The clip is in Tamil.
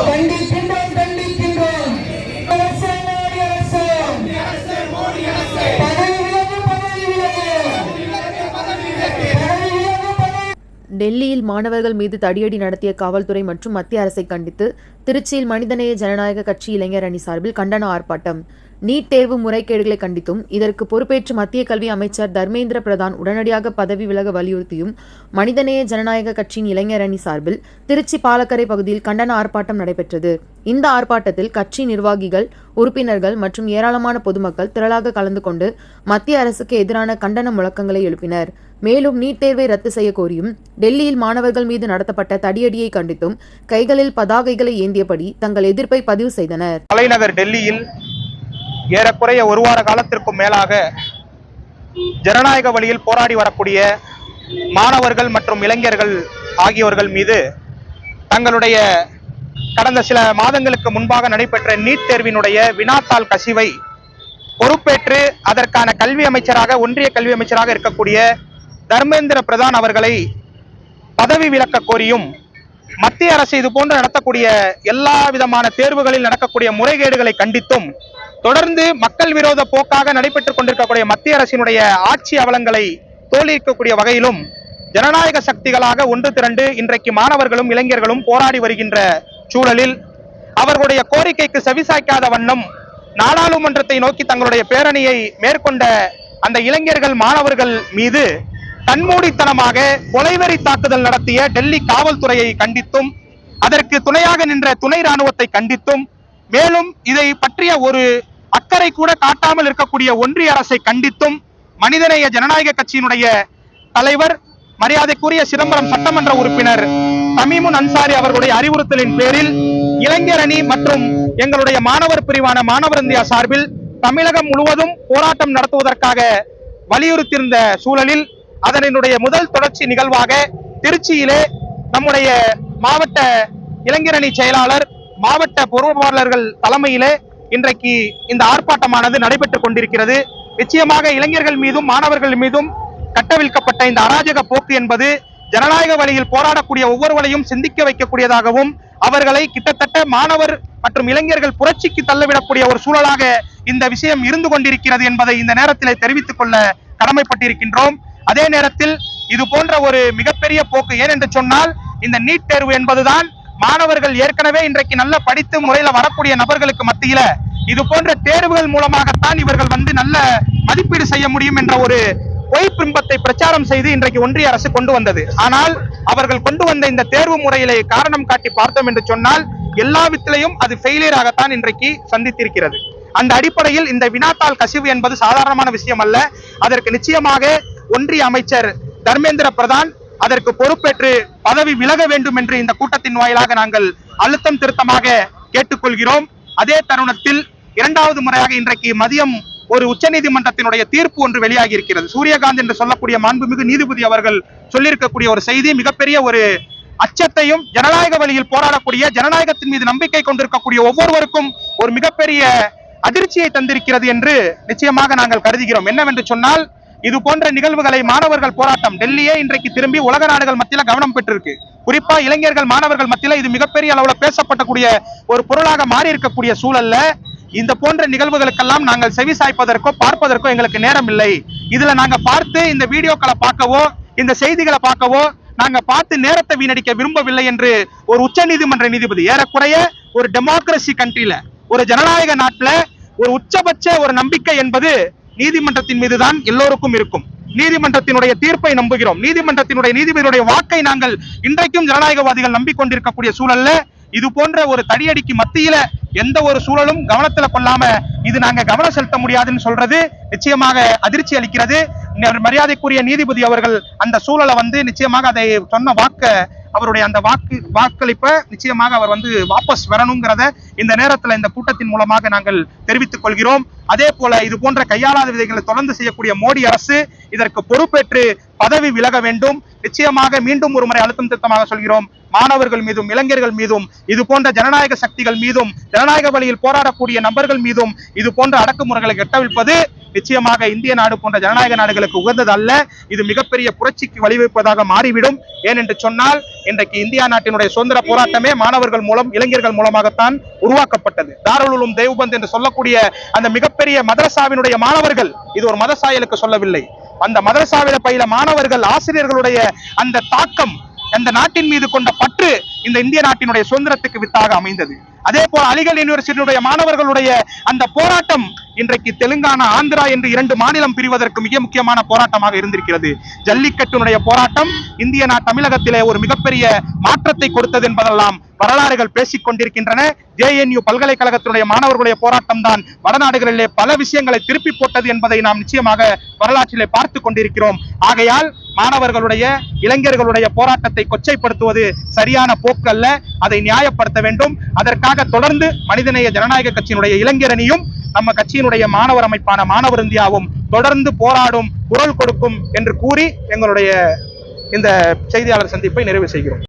கண்டிக்கின்றோம் கண்டிக்கின்றோம். டெல்லியில் மாணவர்கள் மீது தடியடி நடத்திய காவல்துறை மற்றும் மத்திய அரசை கண்டித்து திருச்சியில் மனிதநேய ஜனநாயக கட்சி இளைஞர் அணி சார்பில் கண்டன ஆர்ப்பாட்டம். நீட் தேர்வு முறைகேடுகளை கண்டித்தும் இதற்கு பொறுப்பேற்று மத்திய கல்வி அமைச்சர் தர்மேந்திர பிரதான் உடனடியாக பதவி விலக வலியுறுத்தியும் மனிதநேய ஜனநாயக கட்சியின் இளைஞர் அணி சார்பில் திருச்சி பாலக்கரை பகுதியில் கண்டன ஆர்ப்பாட்டம் நடைபெற்றது. இந்த ஆர்ப்பாட்டத்தில் கட்சி நிர்வாகிகள், உறுப்பினர்கள் மற்றும் ஏராளமான பொதுமக்கள் திரளாக கலந்து கொண்டு மத்திய அரசுக்கு எதிரான கண்டன முழக்கங்களை எழுப்பினர். மேலும் நீட் தேர்வை ரத்து செய்ய கோரியும், டெல்லியில் மாணவர்கள் மீது நடத்தப்பட்ட தடியடியை கண்டித்தும் கைகளில் பதாகைகளை ஏந்தியபடி தங்கள் எதிர்ப்பை பதிவு செய்தனர். தலைநகர் டெல்லியில் ஏறக்குறைய ஒரு வார காலத்திற்கும் மேலாக ஜனநாயக வழியில் போராடி வரக்கூடிய மாணவர்கள் மற்றும் இளைஞர்கள் ஆகியோர்கள் மீது தங்களுடைய கடந்த சில மாதங்களுக்கு முன்பாக நடைபெற்ற நீட் தேர்வினுடைய வினாத்தாள் கசிவை பொறுப்பேற்று அதற்கான கல்வி அமைச்சராக, ஒன்றிய கல்வி அமைச்சராக இருக்கக்கூடிய தர்மேந்திர பிரதான் அவர்களை பதவி விலக்க கோரியும், மத்திய அரசு இது போன்று நடத்தக்கூடிய எல்லா விதமான தேர்வுகளில் நடக்கக்கூடிய முறைகேடுகளை கண்டித்தும், தொடர்ந்து மக்கள் விரோத போக்காக நடைபெற்றுக் கொண்டிருக்கக்கூடிய மத்திய அரசினுடைய ஆட்சி அவலங்களை தோல்விக்கக்கூடிய வகையிலும் ஜனநாயக சக்திகளாக ஒன்று திரண்டு இன்றைக்கு மாணவர்களும் இளைஞர்களும் போராடி வருகின்ற சூழலில் அவர்களுடைய கோரிக்கைக்கு செவிசாய்க்காத வண்ணம் நாடாளுமன்றத்தை நோக்கி தங்களுடைய பேரணியை மேற்கொண்ட அந்த இளைஞர்கள், மாணவர்கள் மீது கண்மூடித்தனமாக கொலைவெறி தாக்குதல் நடத்திய டெல்லி காவல்துறையை கண்டித்தும், அதற்கு துணையாக நின்ற துணை ராணுவத்தை கண்டித்தும், மேலும் இதை பற்றிய ஒரு அக்கறை கூட காட்டாமல் இருக்கக்கூடிய ஒன்றிய அரசை கண்டித்தும் மனிதநேய ஜனநாயக கட்சியினுடைய தலைவர், மரியாதைக்குரிய சிதம்பரம் சட்டமன்ற உறுப்பினர் தமீமுன் அன்சாரி அவர்களுடைய அறிவுறுத்தலின் பேரில் இளைஞர் அணி மற்றும் எங்களுடைய மாணவர் பிரிவான மாணவர் இந்தியா சார்பில் தமிழகம் முழுவதும் போராட்டம் நடத்துவதற்காக வலியுறுத்தியிருந்த சூழலில் அதனுடைய முதல் தொடர்ச்சி நிகழ்வாக திருச்சியிலே நம்முடைய மாவட்ட இளைஞர் அணி செயலாளர், மாவட்ட பொறுப்பாளர்கள் தலைமையிலே இன்றைக்கு இந்த ஆர்ப்பாட்டமானது நடைபெற்றுக் கொண்டிருக்கிறது. நிச்சயமாக இளைஞர்கள் மீதும் மாணவர்கள் மீதும் கட்டவிழ்க்கப்பட்ட இந்த அராஜக போக்கு என்பது ஜனநாயக வழியில் போராடக்கூடிய ஒவ்வொருவரையும் சிந்திக்க வைக்கக்கூடியதாகவும், அவர்களை கிட்டத்தட்ட மாணவர் மற்றும் இளைஞர்கள் புரட்சிக்கு தள்ளவிடக்கூடிய ஒரு சூழலாக இந்த விஷயம் இருந்து கொண்டிருக்கிறது என்பதை இந்த நேரத்தில் தெரிவித்துக் கொள்ள கடமைப்பட்டிருக்கின்றோம். அதே நேரத்தில் இது போன்ற ஒரு மிகப்பெரிய போக்கு, ஏனென்று சொன்னால் இந்த நீட் தேர்வு என்பதுதான் மாணவர்கள் ஏற்கனவே இன்றைக்கு நல்ல படித்து முறையில வரக்கூடிய நபர்களுக்கு மத்தியில இது போன்ற தேர்வுகள் மூலமாகத்தான் இவர்கள் நல்ல மதிப்பீடு செய்ய முடியும் என்ற ஒரு பொய் பிம்பத்தை பிரச்சாரம் செய்து இன்றைக்கு ஒன்றிய அரசு கொண்டு வந்தது. ஆனால் அவர்கள் கொண்டு வந்த இந்த தேர்வு முறையிலே காரணம் காட்டி பார்த்தோம் என்று சொன்னால் எல்லா விதத்திலையும் அது ஃபெயிலியராகத்தான் இன்றைக்கு சந்தித்திருக்கிறது. அந்த அடிப்படையில் இந்த வினாத்தாள் கசிவு என்பது சாதாரணமான விஷயம் அல்ல. அதற்கு நிச்சயமாக ஒன்றிய அமைச்சர் தர்மேந்திர பிரதான் அதற்கு பொறுப்பேற்று பதவி விலக வேண்டும் என்று இந்த கூட்டத்தின் வாயிலாக நாங்கள் அழுத்தம் திருத்தமாக கேட்டுக்கொள்கிறோம். அதே தருணத்தில் இரண்டாவது முறையாக இன்றைக்கு மதியம் ஒரு உச்சநீதிமன்றத்தினுடைய தீர்ப்பு ஒன்று வெளியாகி இருக்கிறது. சூரியகாந்த் என்று சொல்லக்கூடிய மாண்புமிகு நீதிபதி அவர்கள் சொல்லியிருக்கக்கூடிய ஒரு செய்தி மிகப்பெரிய ஒரு அச்சத்தையும், ஜனநாயக வழியில் போராடக்கூடிய, ஜனநாயகத்தின் மீது நம்பிக்கை கொண்டிருக்கக்கூடிய ஒவ்வொருவருக்கும் ஒரு மிகப்பெரிய அதிர்ச்சியை தந்திருக்கிறது என்று நிச்சயமாக நாங்கள் கருதுகிறோம். என்னவென்று சொன்னால், இது போன்ற நிகழ்வுகளை மாணவர்கள் போராட்டம் டெல்லியே இன்றைக்கு திரும்பி உலக நாடுகள் மத்தியில கவனம் பெற்றிருக்கு. குறிப்பா இளைஞர்கள், மாணவர்கள் மத்தியில இது மிகப்பெரிய அளவுல பேசப்படக்கூடிய ஒரு பொருளாக மாறி இருக்கக்கூடிய சூழல்ல இந்த போன்ற நிகழ்வுகளுக்கெல்லாம் நாங்கள் செவி சாய்ப்பதற்கோ பார்ப்பதற்கோ எங்களுக்கு நேரம் இல்லை. இதுல நாங்க பார்த்து இந்த வீடியோக்களை பார்க்கவோ, இந்த செய்திகளை பார்க்கவோ நாங்க பார்த்து நேரத்தை வீணடிக்க விரும்பவில்லை என்று ஒரு உச்ச நீதிமன்ற நீதிபதி, ஏறக்குறைய ஒரு டெமோக்ரசி கண்ட்ரில, ஒரு ஜனநாயக நாட்டுல ஒரு உச்சபட்ச ஒரு நம்பிக்கை என்பது நீதிமன்றத்தின் மீதுதான் எல்லோருக்கும் இருக்கும். நீதிமன்றத்தினுடைய தீர்ப்பை நம்புகிறோம். நீதிமன்றத்தினுடைய நீதிபதியுடைய வாக்கை நாங்கள் இன்றைக்கும் ஜனநாயகவாதிகள் நம்பிக்கொண்டிருக்கக்கூடிய சூழல்ல இது போன்ற ஒரு தடியடிக்கு மத்தியில எந்த ஒரு சூழலும் கவனத்துல கொள்ளாம இது நாங்க கவனம் செலுத்த முடியாதுன்னு சொல்றது நிச்சயமாக அதிர்ச்சி அளிக்கிறது. மரியாதைக்குரிய நீதிபதி அவர்கள் அந்த சூழலை நிச்சயமாக அதை சொன்ன அவருடைய அந்த வாக்களிப்ப நிச்சயமாக அவர் வாபஸ் வரணுங்கிறத இந்த நேரத்தில் இந்த கூட்டத்தின் மூலமாக நாங்கள் தெரிவித்துக் கொள்கிறோம். அதே போல இது போன்ற கையாளாத விதைகளை தொடர்ந்து செய்யக்கூடிய மோடி அரசு இதற்கு பொறுப்பேற்று பதவி விலக வேண்டும். நிச்சயமாக மீண்டும் ஒரு முறை அழுத்தம் திருத்தமாக சொல்கிறோம், மாணவர்கள் மீதும் இளைஞர்கள் மீதும் இது போன்ற ஜனநாயக சக்திகள் மீதும் ஜனநாயக வழியில் போராடக்கூடிய நபர்கள் மீதும் இது போன்ற அடக்குமுறைகளை கட்டவிழ்ப்பது நிச்சயமாக இந்திய நாடு போன்ற ஜனநாயக நாடுகளுக்கு உகந்தது அல்ல. இது மிகப்பெரிய புரட்சிக்கு வழிவகுப்பதாக மாறிவிடும். ஏனென்று சொன்னால் இன்றைக்கு இந்தியா நாட்டினுடைய சுதந்திர போராட்டமே மாணவர்கள் மூலம், இளைஞர்கள் மூலமாகத்தான் உருவாக்கப்பட்டது. தாருல் உலூம் தேவ்பந்த் என்று சொல்லக்கூடிய அந்த மிகப்பெரிய மதரசாவினுடைய மாணவர்கள், இது ஒரு மதசாயலுக்கு சொல்லவில்லை, அந்த மதரசாவில பயில மாணவர்கள், ஆசிரியர்களுடைய அந்த தாக்கம், அந்த நாட்டின் மீது கொண்ட பற்று இந்த இந்திய நாட்டினுடைய சுதந்திரத்துக்கு வித்தாக அமைந்தது. அதே போல அலிகர் யூனிவர்சிட்டியுடைய மாணவர்களுடைய அந்த போராட்டம் இன்றைக்கு தெலுங்கானா, ஆந்திரா என்று 2 மாநிலம் பிரிவதற்கு மிக முக்கியமான போராட்டமாக இருந்திருக்கிறது. ஜல்லிக்கட்டுடைய போராட்டம் இந்திய தமிழகத்திலே ஒரு மிகப்பெரிய மாற்றத்தை கொடுத்தது என்பதெல்லாம் வரலாறுகள் பேசிக் கொண்டிருக்கின்றன. JNU பல்கலைக்கழகத்தினுடைய மாணவர்களுடைய போராட்டம் தான் வடநாடுகளிலே பல விஷயங்களை திருப்பி போட்டது என்பதை நாம் நிச்சயமாக வரலாற்றிலே பார்த்து கொண்டிருக்கிறோம். ஆகையால் மாணவர்களுடைய, இளைஞர்களுடைய போராட்டத்தை கொச்சைப்படுத்துவது சரியான போக்கு அல்ல. அதை நியாயப்படுத்த வேண்டும். அதற்காக தொடர்ந்து மனிதநேய ஜனநாயக கட்சியினுடைய இளைஞரணியும் நம்ம கட்சியினுடைய மாணவர் அமைப்பான மாணவர் இந்தியாவும் தொடர்ந்து போராடும், குரல் கொடுக்கும் என்று கூறி எங்களுடைய இந்த செய்தியாளர் சந்திப்பை நிறைவு செய்கிறோம்.